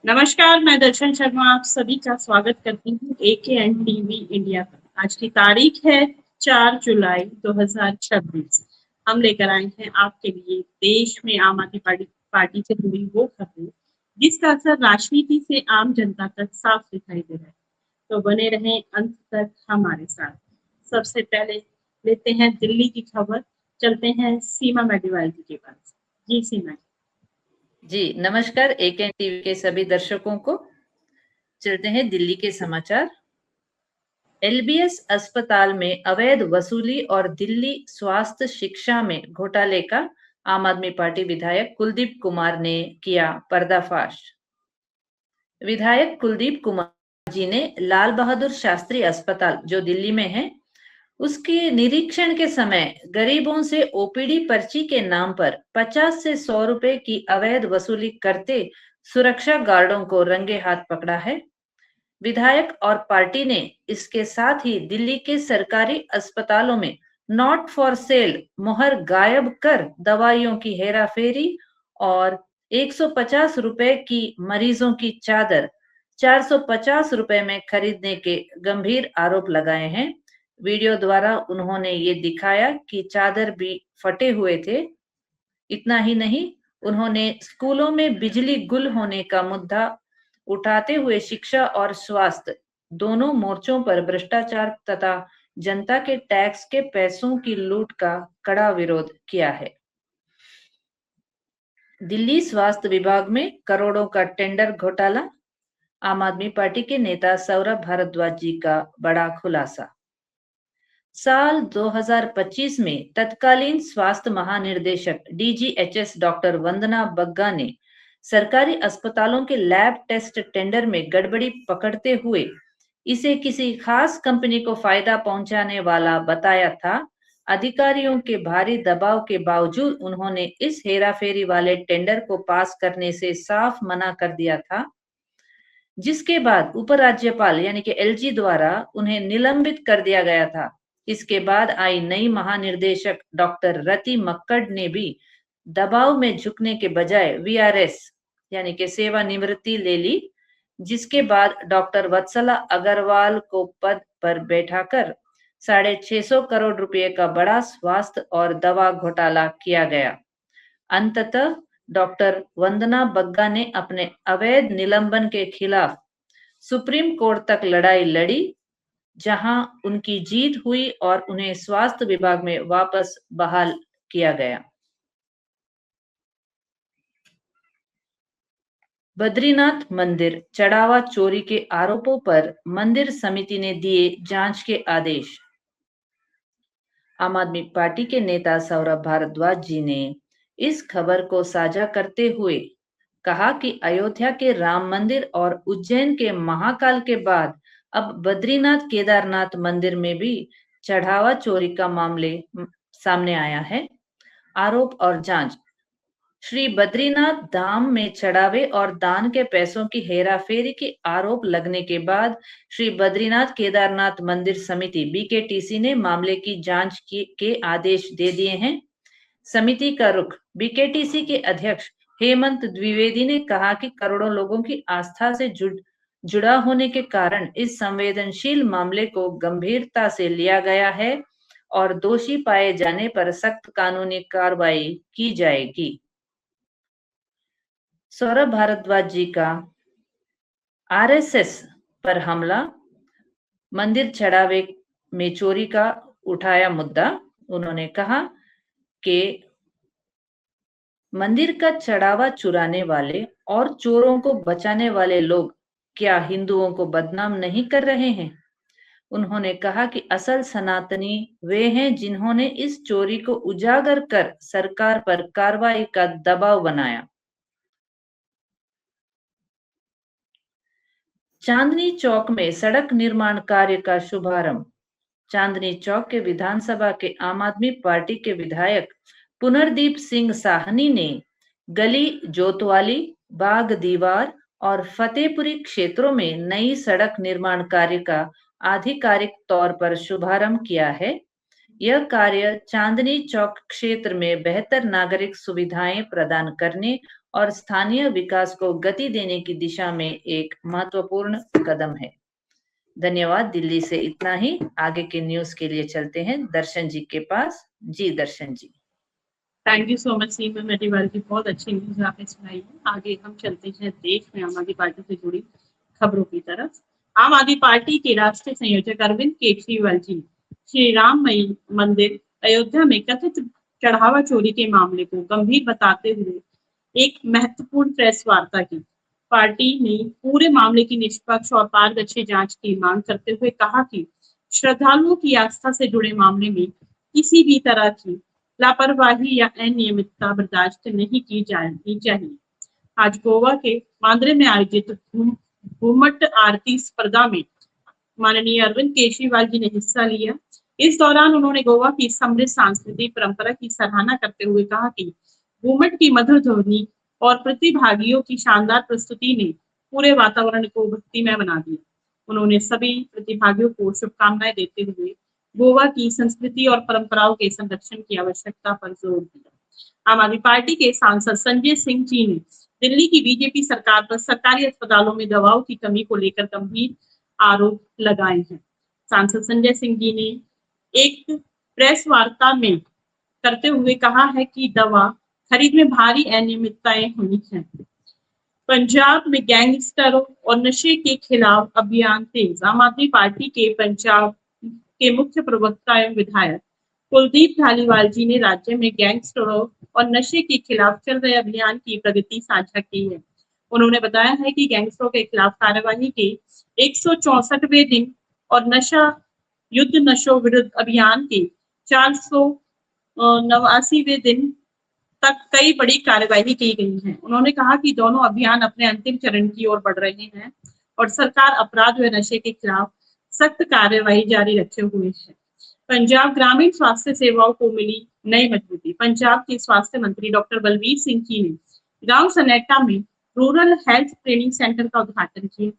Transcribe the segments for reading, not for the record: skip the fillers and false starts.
नमस्कार, मैं दर्शन शर्मा आप सभी का स्वागत करती हूँ एकेएन टीवी इंडिया पर। आज की तारीख है 4 जुलाई 2026। हम लेकर आए हैं आपके लिए देश में आम आदमी पार्टी से जुड़ी वो खबरें जिसका असर राजनीति से आम जनता तक साफ दिखाई दे रहा है। तो बने रहें अंत तक हमारे साथ। सबसे पहले लेते हैं दिल्ली की खबर। चलते हैं सीमा मेघवाल जी के पास। जी सीमा। जी नमस्कार, एकेएन टीवी के सभी दर्शकों को। चलते हैं दिल्ली के समाचार। एलबीएस अस्पताल में अवैध वसूली और दिल्ली स्वास्थ्य शिक्षा में घोटाले का आम आदमी पार्टी विधायक कुलदीप कुमार ने किया पर्दाफाश। विधायक कुलदीप कुमार जी ने लाल बहादुर शास्त्री अस्पताल जो दिल्ली में है उसके निरीक्षण के समय गरीबों से ओपीडी पर्ची के नाम पर 50 से 100 रुपए की अवैध वसूली करते सुरक्षा गार्डों को रंगे हाथ पकड़ा है। विधायक और पार्टी ने इसके साथ ही दिल्ली के सरकारी अस्पतालों में नॉट फॉर सेल मुहर गायब कर दवाइयों की हेराफेरी और 150 रुपए की मरीजों की चादर 450 रुपए में खरीदने के गंभीर आरोप लगाए हैं। वीडियो द्वारा उन्होंने ये दिखाया कि चादर भी फटे हुए थे। इतना ही नहीं, उन्होंने स्कूलों में बिजली गुल होने का मुद्दा उठाते हुए शिक्षा और स्वास्थ्य दोनों मोर्चों पर भ्रष्टाचार तथा जनता के टैक्स के पैसों की लूट का कड़ा विरोध किया है। दिल्ली स्वास्थ्य विभाग में करोड़ों का टेंडर घोटाला। आम आदमी पार्टी के नेता सौरभ भारद्वाज जी का बड़ा खुलासा। साल 2025 में तत्कालीन स्वास्थ्य महानिर्देशक डीजीएचएस डॉक्टर वंदना बग्गा ने सरकारी अस्पतालों के लैब टेस्ट टेंडर में गड़बड़ी पकड़ते हुए इसे किसी खास कंपनी को फायदा पहुंचाने वाला बताया था। अधिकारियों के भारी दबाव के बावजूद उन्होंने इस हेराफेरी वाले टेंडर को पास करने से साफ मना कर दिया था, जिसके बाद उपराज्यपाल यानी कि एलजी द्वारा उन्हें निलंबित कर दिया गया था। इसके बाद आई नई महानिर्देशक डॉक्टर रति मक्कड़ ने भी दबाव में झुकने के बजाय वीआरएस यानी कि सेवानिवृत्ति ले ली, जिसके बाद डॉक्टर वत्सला अग्रवाल को पद पर बैठाकर 650 करोड़ रुपए का बड़ा स्वास्थ्य और दवा घोटाला किया गया। अंततः डॉक्टर वंदना बग्गा ने अपने अवैध निलंबन के खिलाफ सुप्रीम कोर्ट तक लड़ाई लड़ी, जहां उनकी जीत हुई और उन्हें स्वास्थ्य विभाग में वापस बहाल किया गया। बद्रीनाथ मंदिर चढ़ावा चोरी के आरोपों पर मंदिर समिति ने दिए जांच के आदेश। आम आदमी पार्टी के नेता सौरभ भारद्वाज जी ने इस खबर को साझा करते हुए कहा कि अयोध्या के राम मंदिर और उज्जैन के महाकाल के बाद अब बद्रीनाथ केदारनाथ मंदिर में भी चढ़ावा चोरी का मामले सामने आया है। आरोप और जांच। श्री बद्रीनाथ धाम में चढ़ावे और दान के पैसों की हेराफेरी के आरोप लगने के बाद श्री बद्रीनाथ केदारनाथ मंदिर समिति बीकेटीसी ने मामले की जांच के आदेश दे दिए हैं। समिति का रुख। बीकेटीसी के अध्यक्ष हेमंत द्विवेदी ने कहा कि करोड़ों लोगों की आस्था से जुड़ा होने के कारण इस संवेदनशील मामले को गंभीरता से लिया गया है और दोषी पाए जाने पर सख्त कानूनी कार्रवाई की जाएगी। सौरभ भारद्वाज जी का आरएसएस पर हमला, मंदिर चढ़ावे में चोरी का उठाया मुद्दा। उन्होंने कहा कि मंदिर का चढ़ावा चुराने वाले और चोरों को बचाने वाले लोग क्या हिंदुओं को बदनाम नहीं कर रहे हैं। उन्होंने कहा कि असल सनातनी वे हैं जिन्होंने इस चोरी को उजागर कर सरकार पर कार्रवाई का दबाव बनाया। चांदनी चौक में सड़क निर्माण कार्य का शुभारंभ। चांदनी चौक के विधानसभा के आम आदमी पार्टी के विधायक पुनर्दीप सिंह साहनी ने गली जोतवाली, बाग दीवार और फतेहपुरी क्षेत्रों में नई सड़क निर्माण कार्य का आधिकारिक तौर पर शुभारंभ किया है। यह कार्य चांदनी चौक क्षेत्र में बेहतर नागरिक सुविधाएं प्रदान करने और स्थानीय विकास को गति देने की दिशा में एक महत्वपूर्ण कदम है। धन्यवाद। दिल्ली से इतना ही। आगे के न्यूज के लिए चलते हैं दर्शन जी के पास। जी दर्शन जी। थैंक यू सो मच सीमा मेटीवाल की बहुत अच्छी न्यूज आपने सुनाई है। आगे हम चलते हैं देश में आम आदमी पार्टी से जुड़ी खबरों की तरफ। आम आदमी पार्टी के राष्ट्रीय संयोजक अरविंद केजरीवाल जी श्री राम मंदिर अयोध्या में कथित चढ़ावा चोरी के मामले को गंभीर बताते हुए एक महत्वपूर्ण प्रेस वार्ता की। पार्टी ने पूरे मामले की निष्पक्ष और पारदर्शी जांच की मांग करते हुए कहा कि श्रद्धालुओं की आस्था से जुड़े मामले में किसी भी तरह की लापरवाही या अनियमितता बर्दाश्त नहीं की जानी चाहिए। आज गोवा के मांद्रे में आयोजित घूमट आरती स्पर्धा में माननीय अरविंद केजरीवाल जी ने हिस्सा लिया। इस दौरान उन्होंने गोवा की समृद्ध सांस्कृतिक परंपरा की सराहना करते हुए कहा कि घूमट की मधुर ध्वनि और प्रतिभागियों की शानदार प्रस्तुति ने पूरे वातावरण को भक्तिमय बना दिया। उन्होंने सभी प्रतिभागियों को शुभकामनाएं देते हुए गोवा की संस्कृति और परंपराओं के संरक्षण की आवश्यकता पर जोर दिया। आम आदमी पार्टी के सांसद संजय सिंह जी ने दिल्ली की बीजेपी सरकार पर सरकारी अस्पतालों में दवाओं की कमी को लेकर गंभीर आरोप लगाए हैं। सांसद संजय सिंह जी ने एक प्रेस वार्ता में करते हुए कहा है कि दवा खरीद में भारी अनियमितताएं हुई हैं। पंजाब में गैंगस्टरों और नशे के खिलाफ अभियान तेज। आम आदमी पार्टी के पंजाब के मुख्य प्रवक्ता एवं विधायक कुलदीप धालीवाल जी ने राज्य में गैंगस्टरों और नशे के खिलाफ चल रहे अभियान की प्रगति साझा की है। उन्होंने बताया है कि गैंगस्टरों के खिलाफ कार्यवाही के 164वें दिन और नशा युद्ध नशों विरुद्ध अभियान के 489वें दिन तक कई बड़ी कार्यवाही की गई है। उन्होंने कहा कि दोनों अभियान अपने अंतिम चरण की ओर बढ़ रहे हैं और सरकार अपराध व नशे के खिलाफ सख्त कार्यवाही जारी रखे हुए है। पंजाब ग्रामीण स्वास्थ्य सेवाओं को मिली नई मजबूती। पंजाब के स्वास्थ्य मंत्री डॉक्टर बलबीर सिंह जी ने गांव सनेटा में रूरल हेल्थ ट्रेनिंग सेंटर का उद्घाटन किया।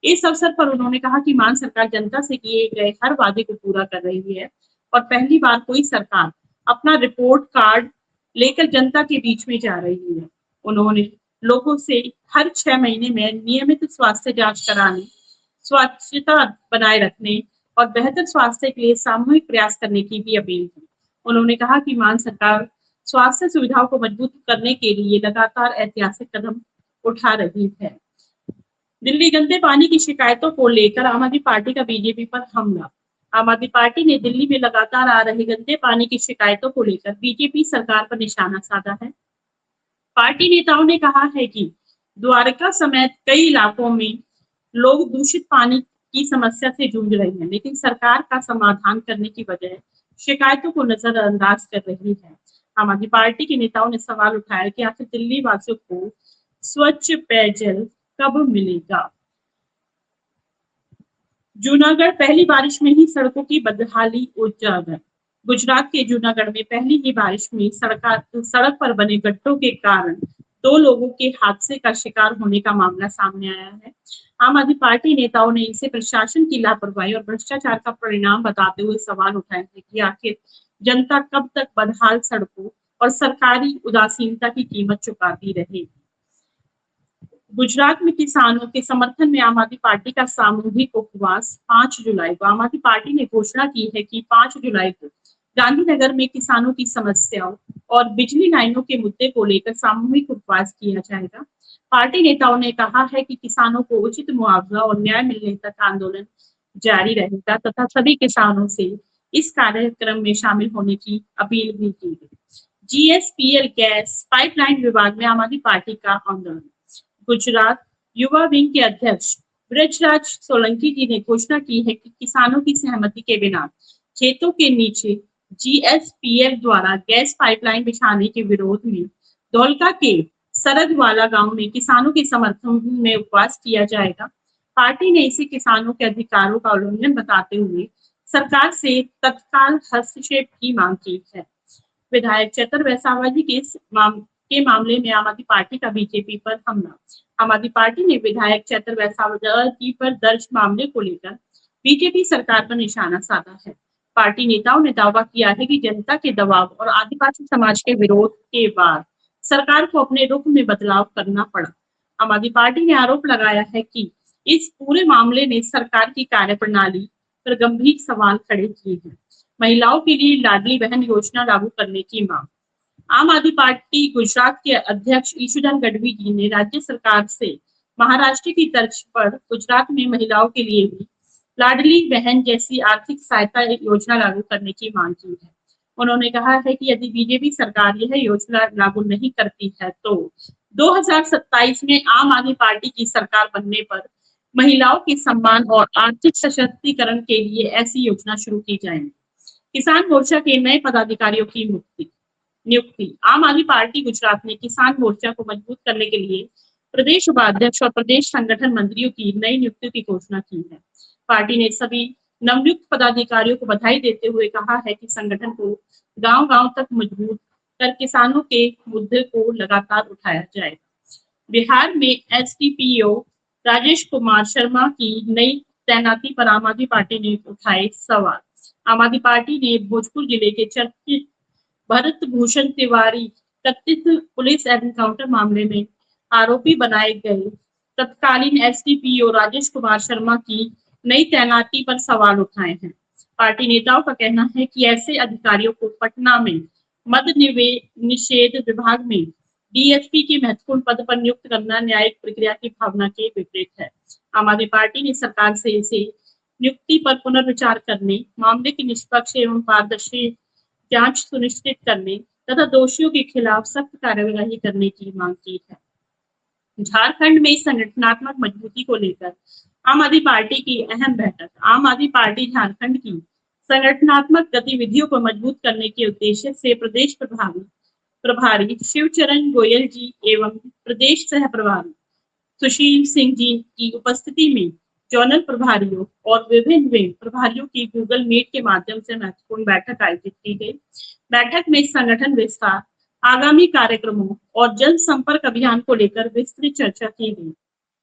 इस अवसर पर उन्होंने कहा कि मान सरकार जनता से किए गए हर वादे को पूरा कर रही है और पहली बार कोई सरकार अपना रिपोर्ट कार्ड लेकर जनता के बीच में जा रही है। उन्होंने लोगों से हर 6 महीने में नियमित स्वास्थ्य जांच कराने, स्वच्छता बनाए रखने और बेहतर स्वास्थ्य के लिए सामूहिक प्रयास करने की भी अपील की। उन्होंने कहा कि मान सरकार स्वास्थ्य सुविधाओं को मजबूत करने के लिए लगातार ऐतिहासिक कदम उठा रही है। दिल्ली गंदे पानी की शिकायतों को लेकर आम आदमी पार्टी का बीजेपी पर हमला। आम आदमी पार्टी ने दिल्ली में लगातार आ रहे गंदे पानी की शिकायतों को लेकर बीजेपी सरकार पर निशाना साधा है। पार्टी नेताओं ने कहा है कि द्वारका समेत कई इलाकों में लोग दूषित पानी की समस्या से जूझ रहे हैं, लेकिन सरकार का समाधान करने की बजाय शिकायतों को नजरअंदाज कर रही है। आम आदमी पार्टी के नेताओं ने सवाल उठाया कि आखिर दिल्ली वासियों को स्वच्छ पेयजल कब मिलेगा। जूनागढ़ पहली बारिश में ही सड़कों की बदहाली उजागर। गुजरात के जूनागढ़ में पहली ही बारिश में सड़क पर बने गड्ढों के कारण 2 लोगों के हादसे का शिकार होने का मामला सामने आया है। आम आदमी पार्टी नेताओं ने इसे प्रशासन की लापरवाही और भ्रष्टाचार का परिणाम बताते हुए सवाल उठाए हैं कि आखिर जनता कब तक बदहाल सड़कों और सरकारी उदासीनता की कीमत चुकाती रहेगी। गुजरात में किसानों के समर्थन में आम आदमी पार्टी का सामूहिक उपवास 5 जुलाई को। आम आदमी पार्टी ने घोषणा की है कि 5 जुलाई को गांधीनगर में किसानों की समस्याओं और बिजली लाइनों के मुद्दे को लेकर सामूहिक उपवास किया जाएगा। पार्टी नेताओं ने कहा है कि किसानों को उचित मुआवजा और न्याय मिलने तक आंदोलन जारी रहेगा तथा सभी किसानों से इस कार्यक्रम में शामिल होने की अपील भी की गई। जीएसपीएल गैस पाइपलाइन विवाद में आम आदमी पार्टी का आंदोलन। गुजरात युवा विंग के अध्यक्ष ब्रजराज सोलंकी जी ने घोषणा की है कि किसानों की सहमति के बिना खेतों के नीचे जीएसपीएल द्वारा गैस पाइपलाइन बिछाने के विरोध में धौलका के सरगवाला गांव में किसानों के समर्थन में उपवास किया जाएगा। पार्टी ने इसे किसानों के अधिकारों का उल्लंघन बताते हुए सरकार से तत्काल हस्तक्षेप की मांग की है। विधायक चतर वैसावा जी के मामले में आम आदमी पार्टी का बीजेपी पर हमला। आम आदमी पार्टी ने विधायक चतर वैसावा जी पर दर्ज मामले को लेकर बीजेपी सरकार पर निशाना साधा है। पार्टी नेताओं ने दावा किया है कि जनता के दबाव और आदिवासी समाज के विरोध के बाद सरकार को अपने रुख में बदलाव करना पड़ा। आम आदमी पार्टी ने आरोप लगाया है कि इस पूरे मामले ने सरकार की कार्यप्रणाली पर गंभीर सवाल खड़े किए हैं। महिलाओं के लिए लाडली बहन योजना लागू करने की मांग। आम आदमी पार्टी गुजरात के अध्यक्ष ईशुदान गढ़वी जी ने राज्य सरकार से महाराष्ट्र की तर्ज पर गुजरात में महिलाओं के लिए भी लाडली बहन जैसी आर्थिक सहायता योजना लागू करने की मांग की है। उन्होंने कहा है कि यदि बीजेपी सरकार यह योजना लागू नहीं करती है तो 2027 में आम आदमी पार्टी की सरकार बनने पर महिलाओं के सम्मान और आर्थिक सशक्तिकरण के लिए ऐसी योजना शुरू की जाएगी। किसान मोर्चा के नए पदाधिकारियों की नियुक्ति। आम आदमी पार्टी गुजरात ने किसान मोर्चा को मजबूत करने के लिए प्रदेश उपाध्यक्ष और प्रदेश संगठन मंत्रियों की नई नियुक्तियों की घोषणा की है। पार्टी ने सभी नवनियुक्त पदाधिकारियों को बधाई देते हुए कहा है कि संगठन को गांव-गांव तक मजबूत कर किसानों के मुद्दे को लगातार उठाया जाएगा। बिहार में एसडीपीओ राजेश कुमार शर्मा की नई तैनाती पर आम आदमी पार्टी ने उठाए सवाल। आम आदमी पार्टी ने भोजपुर जिले के चर्चित भरत भूषण तिवारी कथित पुलिस एनकाउंटर मामले में आरोपी बनाए गए तत्कालीन एसडीपीओ राजेश कुमार शर्मा की नई तैनाती पर सवाल उठाए हैं। पार्टी नेताओं का कहना है कि ऐसे अधिकारियों को पटना में मद्य निषेध विभाग में डीएसपी के महत्वपूर्ण पद पर नियुक्त करना न्यायिक प्रक्रिया की भावना के विपरीत है। आम आदमी पार्टी ने सरकार से इसे नियुक्ति पर पुनर्विचार करने, मामले की निष्पक्ष एवं पारदर्शी जांच सुनिश्चित करने तथा दोषियों के खिलाफ सख्त कार्यवाही करने की मांग की है। झारखंड में संगठनात्मक मजबूती को लेकर आम आदमी पार्टी की अहम बैठक। आम आदमी पार्टी झारखंड की संगठनात्मक गतिविधियों को मजबूत करने के उद्देश्य से प्रदेश प्रभारी शिवचरण गोयल जी एवं प्रदेश सह प्रभारी सुशील सिंह जी की उपस्थिति में जोनल प्रभारियों और विभिन्न विंग प्रभारियों की गूगल मीट के माध्यम से महत्वपूर्ण बैठक आयोजित की गई। बैठक में संगठन विस्तार, आगामी कार्यक्रमों और जन संपर्क अभियान को लेकर विस्तृत चर्चा की गई।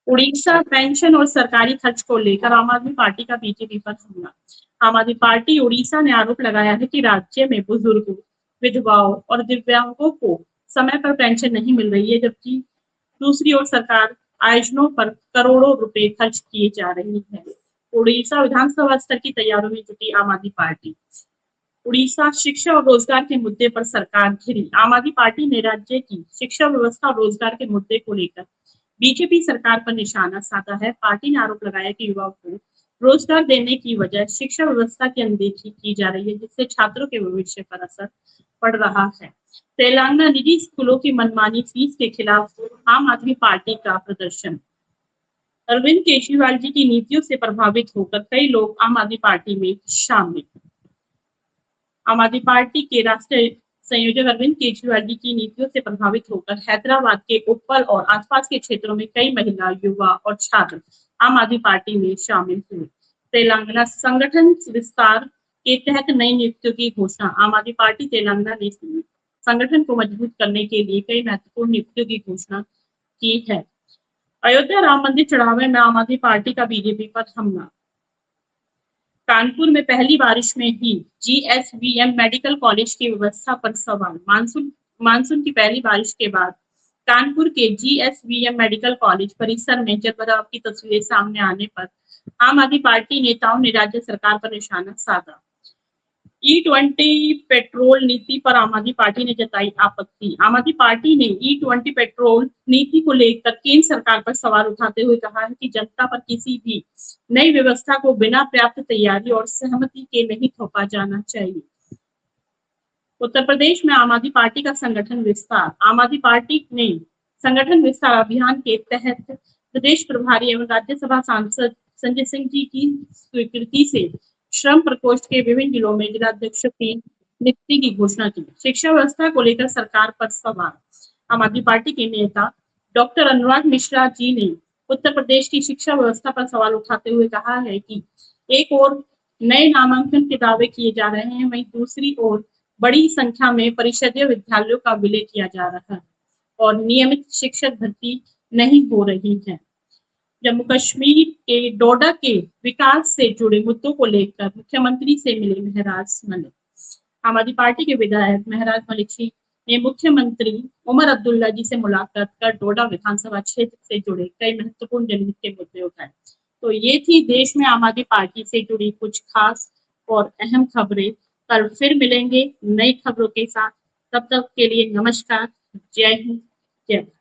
उड़ीसा पेंशन और सरकारी खर्च को लेकर आम आदमी पार्टी का बीजेपी पर हमला। आम आदमी पार्टी उड़ीसा ने आरोप लगाया है कि राज्य में बुजुर्गों, विधवाओं और दिव्यांगों को समय पर पेंशन नहीं मिल रही है, जबकि दूसरी ओर सरकार आयोजनों पर करोड़ों रुपए खर्च किए जा रही है। उड़ीसा विधानसभा स्तर की तैयारियों में जुटी आम आदमी पार्टी। उड़ीसा शिक्षा और रोजगार के मुद्दे पर सरकार घिरी। आम आदमी पार्टी ने राज्य की शिक्षा व्यवस्था और रोजगार के मुद्दे को लेकर बीजेपी सरकार पर निशाना साधा है। पार्टी ने आरोप लगाया कि युवाओं को रोजगार देने की वजह शिक्षा व्यवस्था की अनदेखी की जा रही है, जिससे छात्रों के भविष्य पर असर पड़ रहा है। तेलंगाना निजी स्कूलों की मनमानी फीस के खिलाफ आम आदमी पार्टी का प्रदर्शन। अरविंद केजरीवाल जी की नीतियों से प्रभावित होकर कई लोग आम आदमी पार्टी में शामिल। आम आदमी पार्टी के राष्ट्रीय संयोजक अरविंद केजरीवाल जी की नीतियों से प्रभावित होकर हैदराबाद के उप्पल और आसपास के क्षेत्रों में कई महिला, युवा और छात्र आम आदमी पार्टी में शामिल हुए। तेलंगाना संगठन विस्तार के तहत नई नियुक्तियों की घोषणा। आम आदमी पार्टी तेलंगाना ने संगठन को मजबूत करने के लिए कई महत्वपूर्ण नियुक्तियों की घोषणा की है। अयोध्या राम मंदिर चढ़ावे में आम आदमी पार्टी का बीजेपी पर हमला। कानपुर में पहली बारिश में ही जीएसवीएम मेडिकल कॉलेज की व्यवस्था पर सवाल। मानसून की पहली बारिश के बाद कानपुर के जीएसवीएम मेडिकल कॉलेज परिसर में जलभराव की तस्वीरें सामने आने पर आम आदमी पार्टी नेताओं ने राज्य सरकार पर निशाना साधा। E20 पेट्रोल नीति पर आम आदमी पार्टी ने जताई आपत्ति। आम आदमी पार्टी ने E20 पेट्रोल नीति को लेकर केंद्र सरकार पर सवाल उठाते हुए कहा है कि जनता पर किसी भी नई व्यवस्था को बिना पर्याप्त तैयारी और सहमति के नहीं थोपा जाना चाहिए। उत्तर प्रदेश में आम आदमी पार्टी का संगठन विस्तार। आम आदमी पार्टी ने संगठन विस्तार अभियान के तहत प्रदेश प्रभारी एवं राज्यसभा सांसद संजय सिंह जी की स्वीकृति से श्रम प्रकोष्ठ के विभिन्न जिलों में जिलाध्यक्षों की नियुक्ति की घोषणा की। शिक्षा व्यवस्था को लेकर सरकार पर सवाल। आम आदमी पार्टी के नेता डॉक्टर अनुराग मिश्रा जी ने उत्तर प्रदेश की शिक्षा व्यवस्था पर सवाल उठाते हुए कहा है कि एक ओर नए नामांकन के दावे किए जा रहे हैं, वहीं दूसरी ओर बड़ी संख्या में परिषदीय विद्यालयों का विलय किया जा रहा है और नियमित शिक्षक भर्ती नहीं हो रही है। जम्मू कश्मीर के डोडा के विकास से जुड़े मुद्दों को लेकर मुख्यमंत्री से मिले महराज मलिक। आम आदमी पार्टी के विधायक महराज मलिक ने मुख्यमंत्री उमर अब्दुल्ला जी से मुलाकात कर डोडा विधानसभा क्षेत्र से जुड़े कई महत्वपूर्ण जनहित के मुद्दे उठाए। तो ये थी देश में आम आदमी पार्टी से जुड़ी कुछ खास और अहम खबरें। कल फिर मिलेंगे नई खबरों के साथ। तब तक के लिए नमस्कार, जय हिंद, जय भारत।